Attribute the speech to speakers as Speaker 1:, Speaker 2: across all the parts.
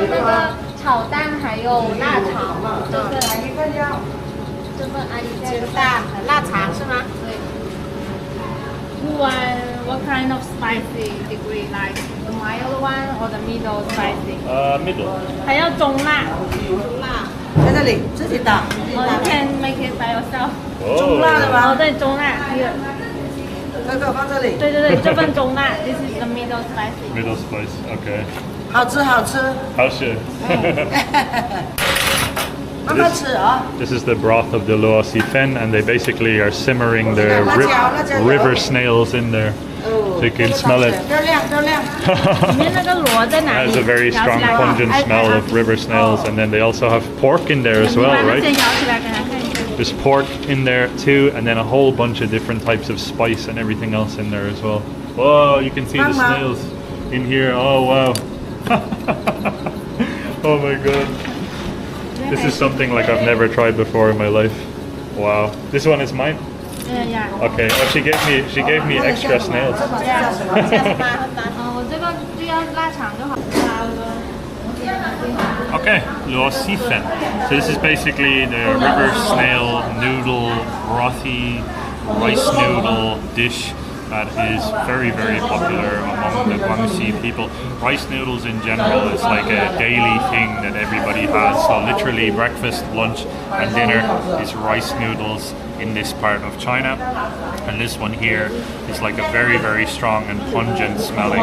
Speaker 1: 那个炒蛋还有腊肠，这个这份阿姨在
Speaker 2: 鸡蛋和腊肠是吗？
Speaker 1: 对。What kind of spicy degree? Like the mild one or the middle spicy?
Speaker 3: Middle.
Speaker 1: 还要中辣。
Speaker 2: 辣。
Speaker 4: 在这里自己打。
Speaker 1: Oh, you can make it by yourself.
Speaker 4: 中辣的吗？
Speaker 1: 哦，对，中辣。
Speaker 4: 这个放这里。
Speaker 1: 对对对，这份中辣。This is the middle spicy.
Speaker 3: Middle spice. Okay.
Speaker 4: 好吃好吃。
Speaker 3: 好吃。
Speaker 4: 慢慢吃啊。
Speaker 3: This is the broth of the螺蛳粉, and they basically are simmering the river snails in there. So you can smell it.
Speaker 4: 热亮热亮。
Speaker 1: 里面那个螺在哪
Speaker 3: It
Speaker 1: 里？
Speaker 3: has a very strong pungent smell of river snails, and then they also have pork in there as well,
Speaker 1: 先
Speaker 3: right?
Speaker 1: 摇起来给他看一下。
Speaker 3: There's pork in there too, and then a whole bunch of different types of spice and everything else in there as well. Whoa, you can see the snails in here. Oh wow. Oh my god. This is something like I've never tried before in my life. Wow. This one is mine?
Speaker 1: Yeah.
Speaker 3: Okay. Oh, she gave me extra snails.
Speaker 1: 我这个就要腊肠就好。
Speaker 3: Okay,螺蛳粉. So this is basically the river snail noodle, brothy rice noodle dish that is very, very popular among the Guangxi people. Rice noodles in general is like a daily thing that everybody has. So literally breakfast, lunch and dinner is rice noodles in this part of China. And this one here is like a very, very strong and pungent smelling,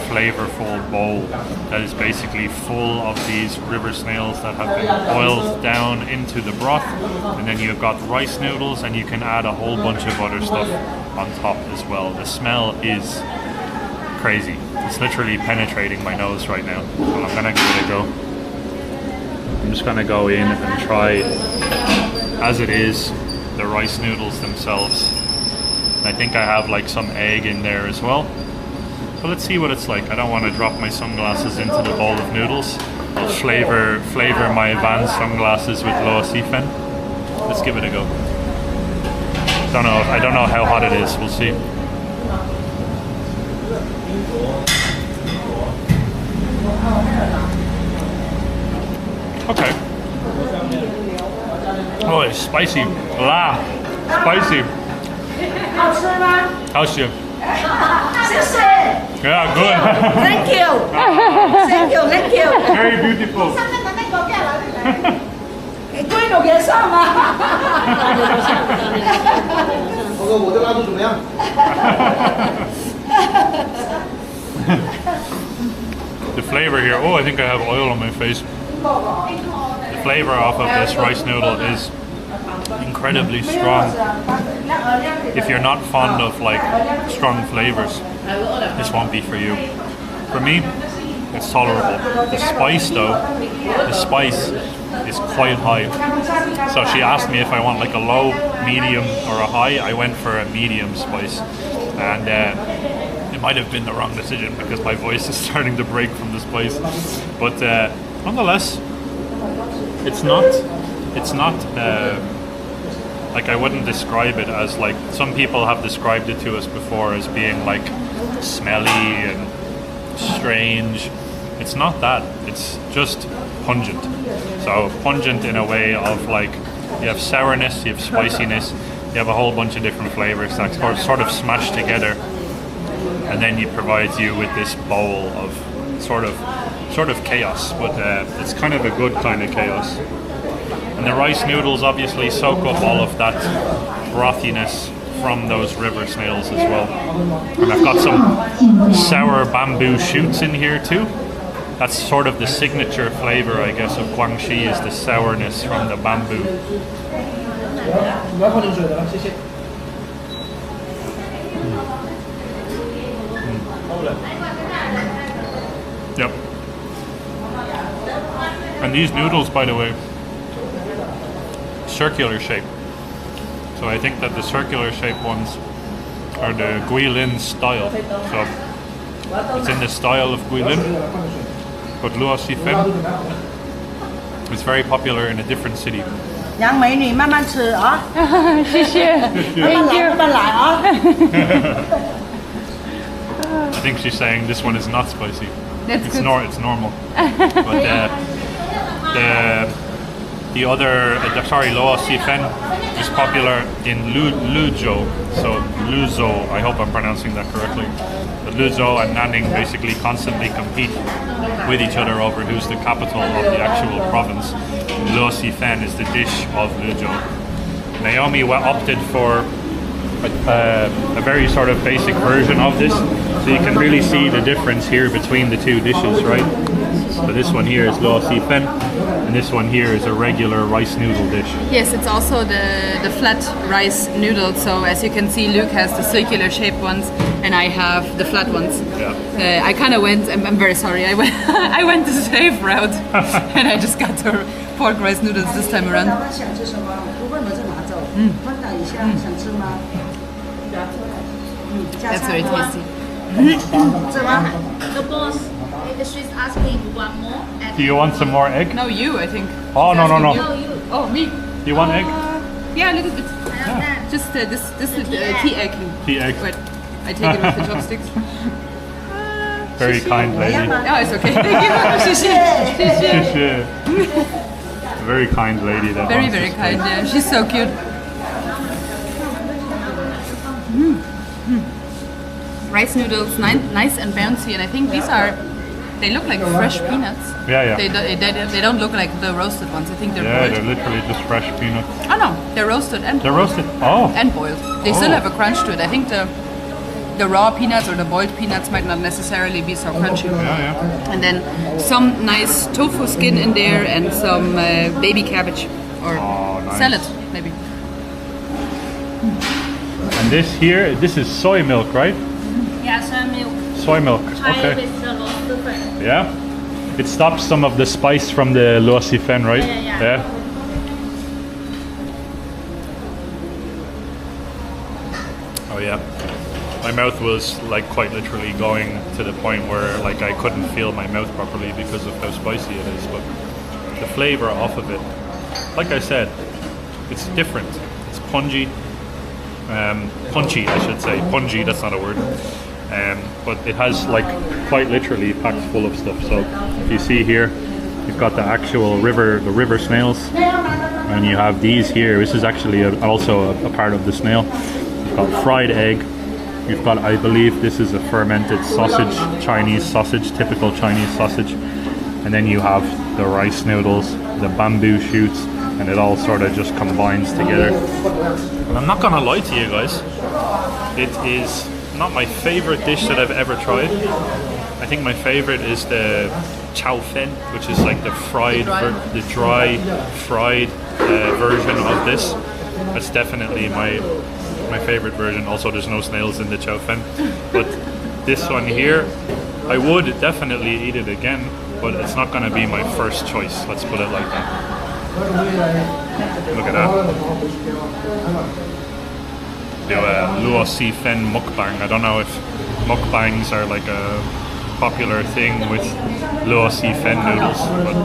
Speaker 3: flavorful bowl that is basically full of these river snails that have been boiled down into the broth. And then you've got rice noodles, and you can add a whole bunch of other stuff on top as well. The smell is crazy. It's literally penetrating my nose right now. So I'm gonna give it a go. I'm just gonna go in and try as it is the rice noodles themselves. I think I have like some egg in there as well. So let's see what it's like. I don't want to drop my sunglasses into the bowl of noodles. I'll flavor my Van sunglasses with螺蛳粉. Let's give it a go. I don't know how hot it is. We'll see. Okay. Oh, it's spicy. Spicy.
Speaker 4: 好吃吗？
Speaker 3: 好吃。
Speaker 4: 谢谢。
Speaker 3: Yeah, good.
Speaker 4: Thank you. Thank you. Thank you.
Speaker 3: Very beautiful.
Speaker 4: 龟都给上吗？
Speaker 5: 我说我的蜡烛怎么样？
Speaker 3: The flavor here. Oh, I think I have oil on my face. The flavor off of this rice noodle is incredibly strong. If you're not fond of like strong flavors, this won't be for you. For me, it's tolerable. The spice though, the spice is quite high. So she asked me if I want like a low, medium or a high. I went for a medium spice, and it might have been the wrong decision because my voice is starting to break from the spice. But nonetheless, it's not like I wouldn't describe it as like some people have described it to us before as being like smelly and strange. It's not that. It's just pungent. So pungent in a way of like you have sourness, you have spiciness, you have a whole bunch of different flavors that sort of smashed together, and then it provides you with this bowl of sort of chaos, but it's kind of a good kind of chaos. And the rice noodles obviously soak up all of that brothiness from those river snails as well. And I've got some sour bamboo shoots in here too. That's sort of the signature flavor, I guess, of Guangxi is the sourness from the bamboo. Yep. And these noodles, by the way, circular shape. So I think that the circular shaped ones are the Guilin style. So it's in the style of Guilin, but Luoxifeng is very popular in a different city.
Speaker 4: 杨美女慢慢吃啊，
Speaker 1: 谢谢。
Speaker 4: 慢慢来啊。
Speaker 3: I think she's saying this one is not spicy.
Speaker 1: That's
Speaker 3: It's
Speaker 1: good.
Speaker 3: it's normal. But the other, Luo Fen is popular in Luzhou. So Luzhou, I hope I'm pronouncing that correctly. But Luzhou and Nanning basically constantly compete with each other over who's the capital of the actual province. Luo Fen is the dish of Luzhou. Naomi opted for a very sort of basic version of this, so you can really see the difference here between the two dishes, right? So this one here is Luo Fen, and this one here is a regular rice noodle dish.
Speaker 1: Yes, it's also the flat rice noodles. So as you can see, Luke has the circular shaped ones, and I have the flat ones.
Speaker 3: Yeah.
Speaker 1: I kind of went. I'm very sorry. I went. I went the safe route, and I just got the pork rice noodles this time around.
Speaker 4: 想吃什么？不问我就拿走。问了一下，想吃吗？
Speaker 1: That's very tasty.
Speaker 4: 是吗？
Speaker 2: The boss, she's asking one more.
Speaker 3: Do you want some more egg?
Speaker 1: No, you. I think.
Speaker 3: Oh, no, no, no.
Speaker 2: No, you.
Speaker 1: Oh, me.
Speaker 3: You want egg?
Speaker 1: Yeah, a little bit.
Speaker 2: Yeah.
Speaker 1: Just this tea egg.
Speaker 3: Tea egg.
Speaker 1: Wait, I take it with the chopsticks.
Speaker 3: Very kind lady.
Speaker 1: Oh, it's okay. Thank you. 谢谢.
Speaker 3: A very kind lady. That
Speaker 1: Very,
Speaker 3: wants
Speaker 1: very
Speaker 3: this
Speaker 1: kind.
Speaker 3: food.
Speaker 1: Yeah, she's so cute. Rice noodles, nice and bouncy, and I think they look like fresh peanuts.
Speaker 3: Yeah, yeah.
Speaker 1: They don't look like the roasted ones. I think they're
Speaker 3: Yeah,
Speaker 1: boiled.
Speaker 3: they're literally just fresh peanuts.
Speaker 1: Oh no, they're roasted and
Speaker 3: They're roasted. Oh.
Speaker 1: and boiled. They still
Speaker 3: Oh.
Speaker 1: have a crunch to it. I think the raw peanuts or the boiled peanuts might not necessarily be so crunchy.
Speaker 3: Yeah, yeah.
Speaker 1: And then some nice tofu skin in there and some baby cabbage or
Speaker 3: Oh, nice.
Speaker 1: salad maybe.
Speaker 3: And this is soy milk, right?
Speaker 2: Yeah, soy milk.
Speaker 3: Soy milk.
Speaker 2: Try
Speaker 3: Okay.
Speaker 2: with the螺蛳粉.
Speaker 3: Yeah. It stops some of the spice from the Luo Fen, right?
Speaker 2: Yeah.
Speaker 3: Oh yeah. My mouth was like quite literally going to the point where like I couldn't feel my mouth properly because of how spicy it is. But the flavor off of it, like I said, it's different. It's punchy, I should say. Punchy, that's not a word. But it has like quite literally packed full of stuff. So if you see here, you've got the actual the river snails, and you have these here. This is actually also a part of the snail. You've got fried egg. You've got, I believe this is a fermented sausage, Chinese sausage, typical Chinese sausage. And then you have the rice noodles, the bamboo shoots, and it all sort of just combines together. And I'm not gonna lie to you guys, it is not my favorite dish that I've ever tried. I think my favorite is the chow fen, which is like the fried, the dry fried version of this. That's definitely my favorite version. Also, there's no snails in the chow fen, but this one here, I would definitely eat it again, but it's not going to be my first choice. Let's put it like that. Look at that. Do a Luo Fen mukbang. I don't know if mukbangs are like a popular thing with Luo Fen noodles, but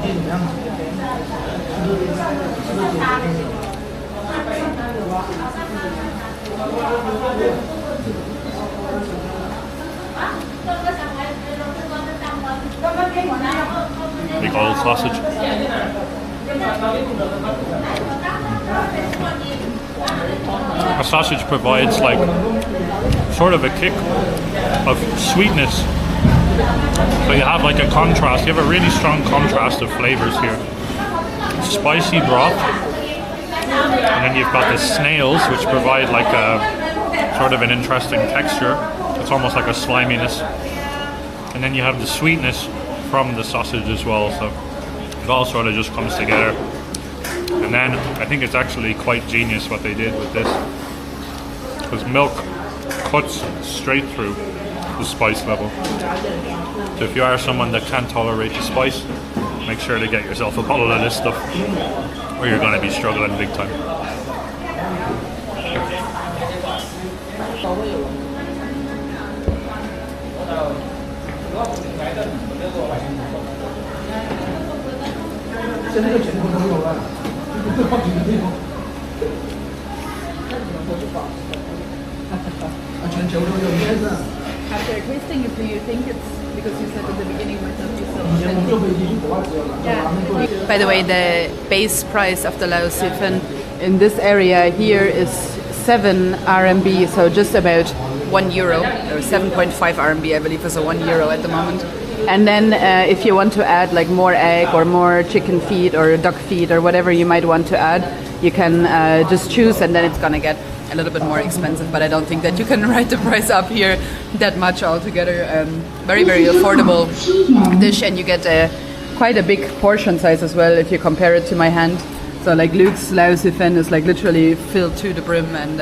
Speaker 3: big old sausage. A sausage provides like sort of a kick of sweetness. So you have like a contrast, you have a really strong contrast of flavors here. Spicy broth, and then you've got the snails, which provide like a sort of an interesting texture. It's almost like a sliminess. And then you have the sweetness from the sausage as well, so it all sort of just comes together. And then I think it's actually quite genius what they did with this, because milk cuts straight through the spice level. So if you are someone that can't tolerate the spice, make sure to get yourself a bottle of this stuff, or you're going to be struggling big time.
Speaker 1: after tasting it, do you think it's because you said at the beginning might not be so authentic? By the way, the base price of the Laos-Sifen in this area here is 7 RMB, so just about €1, or 7.5 RMB, I believe, is a €1 at the moment. And then if you want to add like more egg or more chicken feet or duck feet or whatever you might want to add, you can just choose, and then it's gonna get a little bit more expensive, but I don't think that you can write the price up here that much altogether. Very, very affordable dish, and you get quite a big portion size as well if you compare it to my hand. So like Luke's Laos-Sifen is like literally filled to the brim, and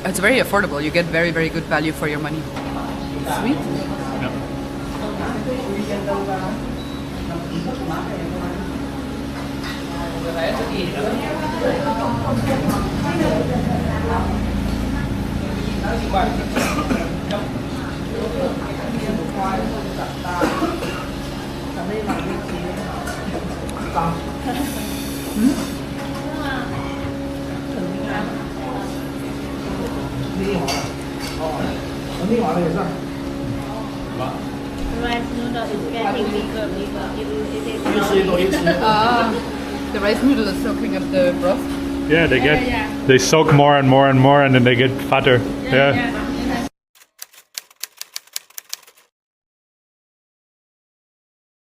Speaker 1: it's very affordable. You get very, very good value for your money. Sweet.
Speaker 3: Yep.
Speaker 2: Rice noodle is getting bigger.
Speaker 1: The rice noodle is soaking up the broth.
Speaker 3: Yeah, they soak more and more and more, and then they get fatter. Yeah.